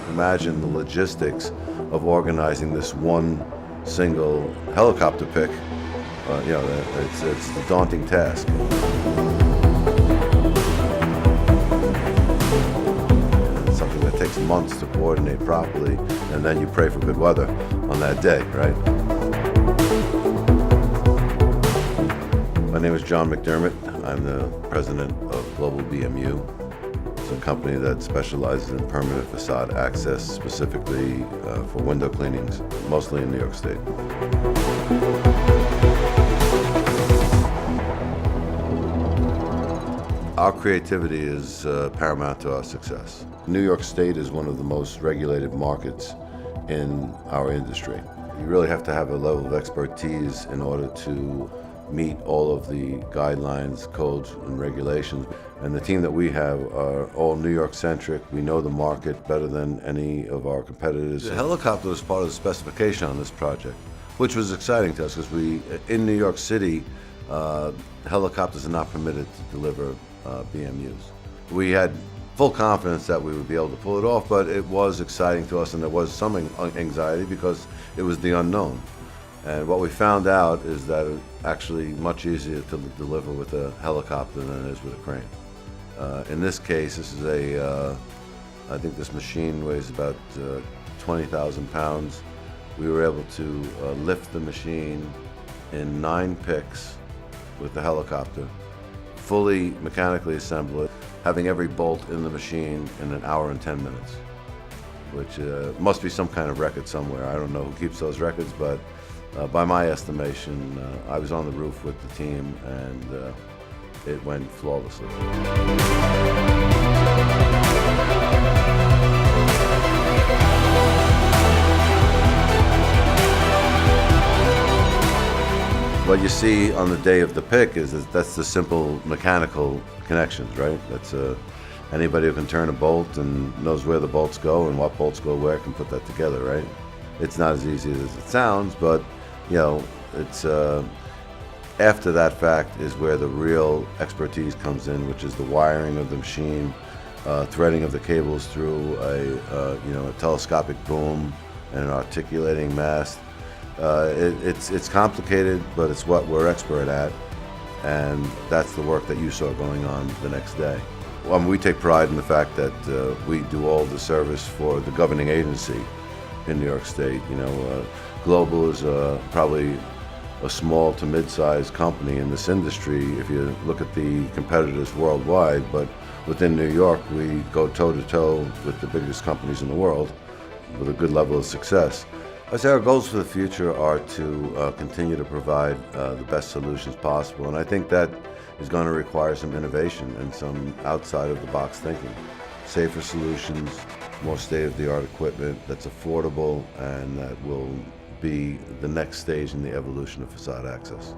Imagine the logistics of organizing this one single helicopter pick. It's a daunting task. It's something that takes months to coordinate properly, and then you pray for good weather on that day, right? My name is John McDermott. I'm the president of Global BMU. It's a company that specializes in permanent facade access, specifically for window cleanings, mostly in New York State. Our creativity is paramount to our success. New York State is one of the most regulated markets in our industry. You really have to have a level of expertise in order to meet all of the guidelines, codes, and regulations. And the team that we have are all New York-centric. We know the market better than any of our competitors. The helicopter was part of the specification on this project, which was exciting to us because in New York City, helicopters are not permitted to deliver BMUs. We had full confidence that we would be able to pull it off, but it was exciting to us, and there was some anxiety because it was the unknown. And what we found out is that it's actually much easier to deliver with a helicopter than it is with a crane. In this case, this is I think this machine weighs about 20,000 pounds. We were able to lift the machine in 9 picks with the helicopter, fully mechanically assemble it, having every bolt in the machine in 1 hour and 10 minutes, which must be some kind of record somewhere. I don't know who keeps those records, but by my estimation, I was on the roof with the team, and it went flawlessly. What you see on the day of the pick that's the simple mechanical connections, right? That's anybody who can turn a bolt and knows where the bolts go and what bolts go where can put that together, right? It's not as easy as it sounds, but it's after that fact is where the real expertise comes in, which is the wiring of the machine, threading of the cables through a telescopic boom and an articulating mast. It's complicated, but it's what we're expert at, and that's the work that you saw going on the next day. We take pride in the fact that we do all the service for the governing agency in New York State. Global is probably a small to mid-sized company in this industry if you look at the competitors worldwide, but within New York we go toe-to-toe with the biggest companies in the world with a good level of success. I say our goals for the future are to continue to provide the best solutions possible, and I think that is going to require some innovation and some outside-of-the-box thinking. Safer solutions, more state-of-the-art equipment that's affordable and that will be the next stage in the evolution of facade access.